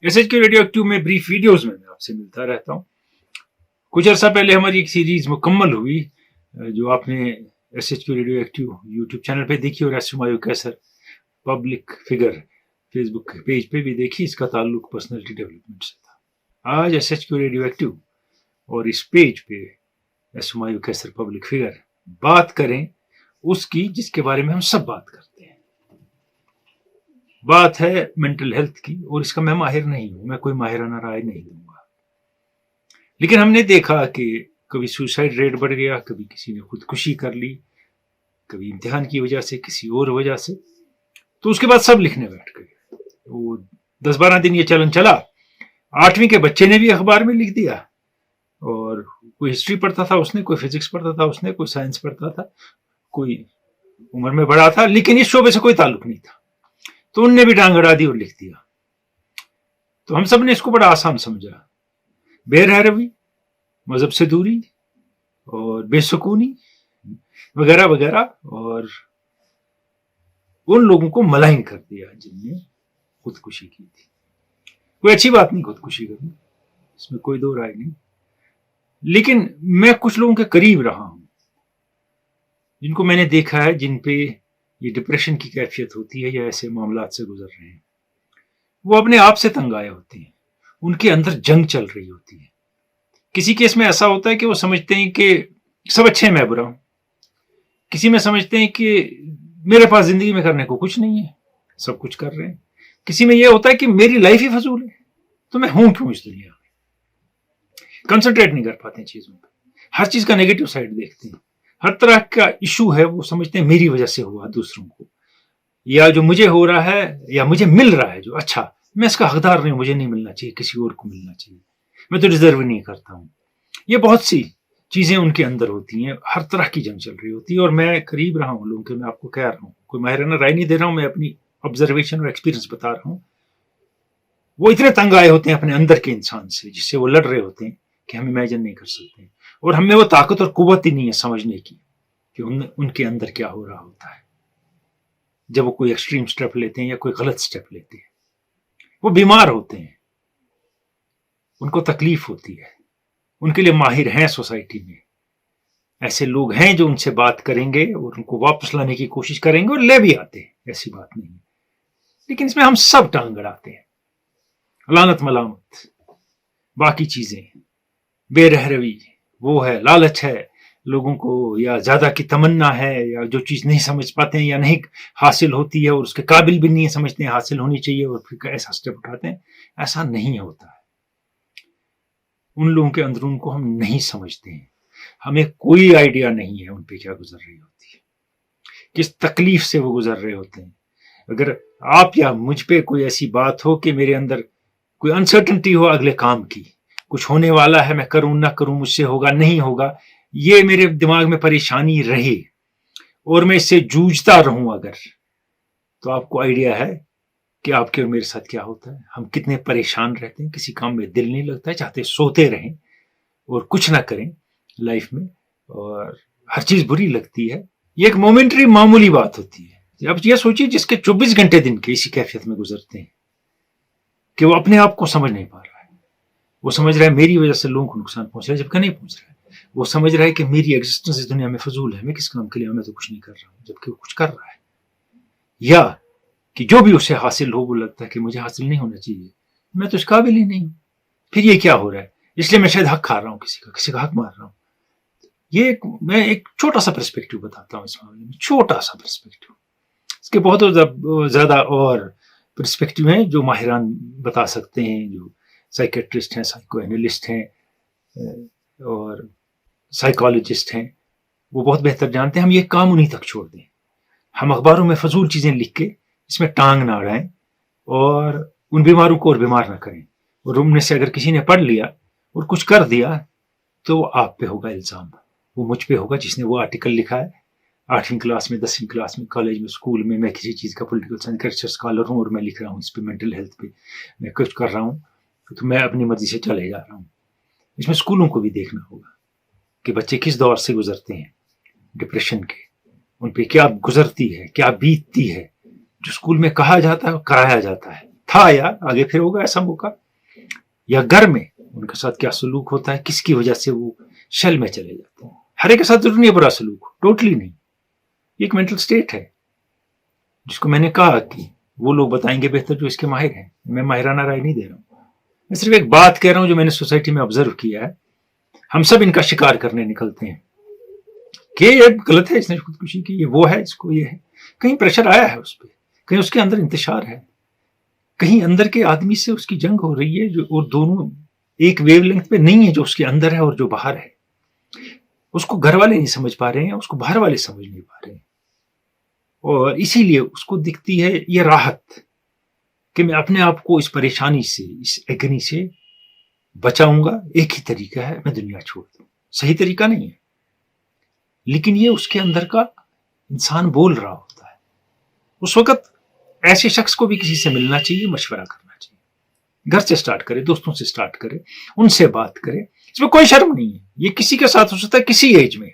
SHK radio active में brief videos में मैं आपसे मिलता रहता हूँ। कुछ अर्सा पहले हमारी एक सीरीज मुकम्मल हुई जो आपने SHK radio active YouTube channel पे देखी और हुमायूं कैसर पब्लिक फिगर फेसबुक पेज पे भी देखी। इसका ताल्लुक पर्सनैलिटी डेवलपमेंट से था। आज SHK रेडियो एक्टिव और इस पेज पे हुमायूं कैसर पब्लिक फिगर बात करें उसकी जिसके बारे में हम सब बात करते हैं। बात है मेंटल हेल्थ की, और इसका मैं माहिर नहीं हूं, मैं कोई माहिराना राय नहीं दूंगा। लेकिन हमने देखा कि कभी सुसाइड रेट बढ़ गया, कभी किसी ने खुदकुशी कर ली, कभी इम्तिहान की वजह से, किसी और वजह से। तो उसके बाद सब लिखने बैठ गए। वो 10-12 दिन ये चलन चला। 8वीं के बच्चे ने भी अखबार में लिख दिया, और कोई हिस्ट्री पढ़ता था उसने, कोई फिजिक्स पढ़ता था उसने, कोई साइंस पढ़ता था, कोई उम्र में बड़ा था लेकिन इस शोबे से कोई ताल्लुक नहीं था, तो उनने भी टांग अड़ा दी और लिख दिया। तो हम सब ने इसको बड़ा आसान समझा। बेरहरवी, मजहब से दूरी और बेसुकूनी वगैरह वगैरह, और उन लोगों को मलाइन कर दिया जिनने खुदकुशी की थी। कोई अच्छी बात नहीं खुदकुशी करनी, इसमें कोई दो राय नहीं। लेकिन मैं कुछ लोगों के करीब रहा हूं जिनको मैंने देखा है, जिन पे ये डिप्रेशन की कैफियत होती है या ऐसे मामलात से गुजर रहे हैं। वो अपने आप से तंग आए होते हैं, उनके अंदर जंग चल रही होती है। किसी केस में ऐसा होता है कि वो समझते हैं कि सब अच्छे हैं, मैं बुरा हूं। किसी में समझते हैं कि मेरे पास जिंदगी में करने को कुछ नहीं है, सब कुछ कर रहे हैं। किसी में यह होता है कि मेरी लाइफ ही फजूल है, तो मैं हूं क्यों इस दुनिया में। कंसंट्रेट नहीं कर पाते चीजों पर, हर चीज का नेगेटिव साइड देखते हैं। हर तरह का इशू है वो समझते हैं मेरी वजह से हुआ, दूसरों को, या जो मुझे हो रहा है या मुझे मिल रहा है जो अच्छा, मैं इसका हकदार नहीं हूं, मुझे नहीं मिलना चाहिए, किसी और को मिलना चाहिए, मैं तो डिजर्व नहीं करता हूं। ये बहुत सी चीजें उनके अंदर होती हैं, हर तरह की जंग चल रही होती है। और मैं करीब रहा हूं लोगों के, मैं आपको कह रहा हूं, कोई माहिराना राय नहीं दे रहा हूं, मैं अपनी ऑब्जर्वेशन और एक्सपीरियंस बता रहा हूं। वो इतने तंग आए होते हैं अपने अंदर के इंसान से जिससे वो लड़ रहे होते हैं कि हम इमेजिन नहीं कर सकते, और हमें वो ताकत और कुव्वत ही नहीं है समझने की कि उनके अंदर क्या हो रहा होता है जब वो कोई एक्सट्रीम स्टेप लेते हैं या कोई गलत स्टेप लेते हैं। वो बीमार होते हैं, उनको तकलीफ होती है, उनके लिए माहिर हैं सोसाइटी में ऐसे लोग हैं जो उनसे बात करेंगे और उनको वापस लाने की कोशिश करेंगे, और ले भी आते हैं, ऐसी बात नहीं है। लेकिन इसमें हम सब टांग अड़ाते हैं, लानत मलामत, बाकी चीजें, बेरहरवी, वो है, लालच है लोगों को, या ज्यादा की तमन्ना है, या जो चीज नहीं समझ पाते हैं या नहीं हासिल होती है और उसके काबिल भी नहीं समझते हैं हासिल होनी चाहिए, और फिर ऐसा स्टेप उठाते हैं। ऐसा नहीं होता है। उन लोगों के अंदर उनको हम नहीं समझते हैं, हमें कोई आइडिया नहीं है उन पे क्या गुजर रही होती है, किस तकलीफ से वो गुजर रहे होते हैं। अगर आप या मुझ पे कोई ऐसी बात हो कि मेरे अंदर कोई अनसर्टेनिटी हो अगले काम की, कुछ होने वाला है, मैं करूं ना करूं, मुझसे होगा नहीं होगा, ये मेरे दिमाग में परेशानी रहे और मैं इससे जूझता रहूं अगर, तो आपको आइडिया है कि आपके और मेरे साथ क्या होता है। हम कितने परेशान रहते हैं, किसी काम में दिल नहीं लगता है, चाहते सोते रहें और कुछ ना करें लाइफ में, और हर चीज बुरी लगती है। ये एक मोमेंटरी मामूली बात होती है। अब ये सोचिए जिसके 24 घंटे दिन के इसी कैफियत में गुजरते हैं कि वो अपने आप को समझ नहीं पा रहा है। वो समझ रहा है मेरी वजह से लोगों को नुकसान पहुंच रहा है, जबकि नहीं पहुंच रहा है। वो समझ रहा है कि मेरी एग्जिस्टेंस इस दुनिया में फजूल है, मैं किस काम के लिए, मैं तो कुछ नहीं कर रहा हूं, जबकि वो कुछ कर रहा है। या कि जो भी उसे हासिल हो वो लगता है कि मुझे हासिल नहीं होना चाहिए, मैं तो इस काबिल ही नहीं हूं, फिर ये क्या हो रहा है, इसलिए मैं शायद हक खा रहा हूं, किसी का हक मार रहा हूं। ये मैं एक छोटा सा पर्सपेक्टिव बताता हूं इस मामले में, छोटा सा पर्सपेक्टिव। इसके बहुत ज्यादा और पर्सपेक्टिव हैं जो माहिरान बता सकते हैं, जो साइकेट्रिस्ट हैं, साइको एनालिस्ट हैं और साइकोलॉजिस्ट हैं, वो बहुत बेहतर जानते हैं। हम ये काम उन्हीं तक छोड़ दें। हम अखबारों में फजूल चीजें लिख के इसमें टांग ना अड़ाएं और उन बीमारों को और बीमार ना करें। और उनमें से अगर किसी ने पढ़ लिया और कुछ कर दिया तो आप पे होगा इल्जाम, वो मुझ पे होगा जिसने वो आर्टिकल लिखा है 8वीं क्लास में, 10वीं क्लास में, कॉलेज में, स्कूल में। मैं किसी चीज का पॉलिटिकल साइंस का रिसर्च स्कॉलर हूँ और मैं लिख रहा हूँ इस पे, मेंटल हेल्थ पे मैं कुछ कर रहा हूँ, तो मैं अपनी मर्जी से चले जा रहा हूँ। इसमें स्कूलों को भी देखना होगा कि बच्चे किस दौर से गुजरते हैं डिप्रेशन के, उन पे क्या गुजरती है, क्या बीतती है। जो स्कूल में कहा जाता है कराया जाता है, था यार, आगे फिर होगा ऐसा मौका। या घर में उनके साथ क्या सलूक होता है, किसकी वजह से वो शेल में चले जाते हैं। हर एक के साथ जरूर नहीं बुरा सलूक हो, टोटली नहीं। एक मेंटल स्टेट है जिसको मैंने कहा कि वो लोग बताएंगे बेहतर जो इसके माहिर हैं। मैं माहिराना राय नहीं दे रहा हूं, मैं सिर्फ एक बात कह रहा हूं जो मैंने सोसाइटी में ऑब्जर्व किया है। हम सब इनका शिकार करने निकलते हैं कि ये गलत है, इसने खुदकुशी की, ये वो है, इसको ये है। कहीं प्रेशर आया है उस पर, कहीं उसके अंदर इंतशार है, कहीं अंदर के आदमी से उसकी जंग हो रही है, जो और दोनों एक वेवलेंथ पे नहीं है, जो उसके अंदर है और जो बाहर है। उसको घर वाले नहीं समझ पा रहे हैं, उसको बाहर वाले समझ नहीं पा रहे हैं, और इसीलिए उसको दिखती है ये राहत कि मैं अपने आप को इस परेशानी से, इस एग्नी से बचाऊंगा। एक ही तरीका है, मैं दुनिया छोड़ दूं। सही तरीका नहीं है, लेकिन ये उसके अंदर का इंसान बोल रहा होता है। उस वक्त ऐसे शख्स को भी किसी से मिलना चाहिए, मशवरा करना चाहिए। घर से स्टार्ट करे, दोस्तों से स्टार्ट करे, उनसे बात करे। इसमें कोई शर्म नहीं है, ये किसी के साथ हो सकता है, किसी एज में।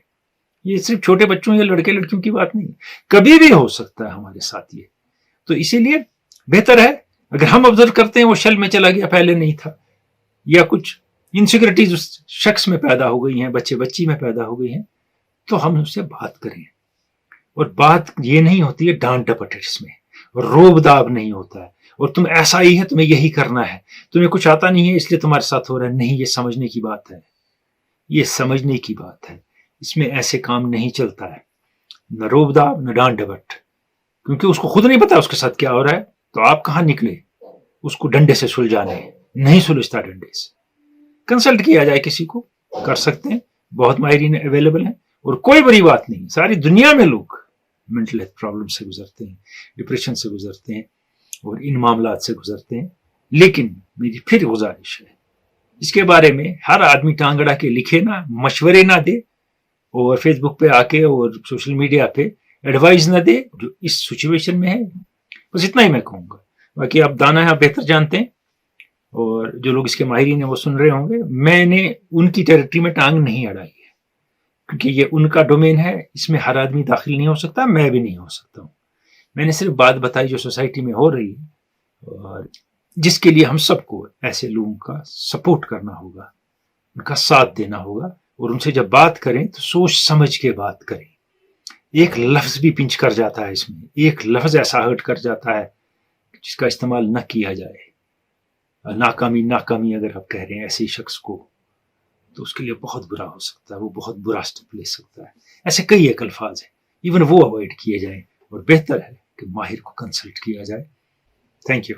ये सिर्फ छोटे बच्चों या लड़के लड़कियों की बात नहीं है, कभी भी हो सकता है हमारे साथ ये। तो इसीलिए बेहतर है, अगर हम ऑब्जर्व करते हैं वो शेल में चला गया, पहले नहीं था, या कुछ इनसिक्योरिटीज उस शख्स में पैदा हो गई हैं, बच्चे बच्ची में पैदा हो गई हैं, तो हम उससे बात करें। और बात ये नहीं होती है डांट डपट, इसमें रोब दाब नहीं होता है, और तुम ऐसा ही है, तुम्हें यही करना है, तुम्हें कुछ आता नहीं है इसलिए तुम्हारे साथ हो रहा है। नहीं, ये समझने की बात है, ये समझने की बात है। इसमें ऐसे काम नहीं चलता है, न रोब दाब न डांट डपट, क्योंकि उसको खुद नहीं पता उसके साथ क्या हो रहा है। तो आप कहाँ निकले उसको डंडे से सुलझाने? नहीं सुलझता डंडे से। कंसल्ट किया जाए, किसी को कर सकते हैं, बहुत माहिरीन अवेलेबल हैं, और कोई बड़ी बात नहीं। सारी दुनिया में लोग मेंटल हेल्थ प्रॉब्लम से गुजरते हैं, डिप्रेशन से गुजरते हैं, और इन मामलात से गुजरते हैं। लेकिन मेरी फिर गुजारिश है, इसके बारे में हर आदमी टांग अड़ा के लिखे ना, मशवरे ना दे, और फेसबुक पे आके और सोशल मीडिया पे एडवाइस ना दे जो इस सिचुएशन में है। बस इतना ही मैं कहूँगा। बाकी आप दाना आप बेहतर जानते हैं, और जो लोग इसके माहिरीन हैं वो सुन रहे होंगे। मैंने उनकी टेरिटरी में टांग नहीं अड़ाई है, क्योंकि ये उनका डोमेन है, इसमें हर आदमी दाखिल नहीं हो सकता, मैं भी नहीं हो सकता हूँ। मैंने सिर्फ बात बताई जो सोसाइटी में हो रही है, और जिसके लिए हम सबको ऐसे लोगों का सपोर्ट करना होगा, उनका साथ देना होगा, और उनसे जब बात करें तो सोच समझ के बात करें। एक लफ्ज भी पिंच कर जाता है इसमें, एक लफ्ज ऐसा हर्ट कर जाता है जिसका इस्तेमाल न किया जाए। नाकामी अगर आप कह रहे हैं ऐसे शख्स को, तो उसके लिए बहुत बुरा हो सकता है, वो बहुत बुरा स्टेप ले सकता है। ऐसे कई एक अल्फाज हैं, इवन वो अवॉइड किए जाएं, और बेहतर है कि माहिर को कंसल्ट किया जाए। Thank you.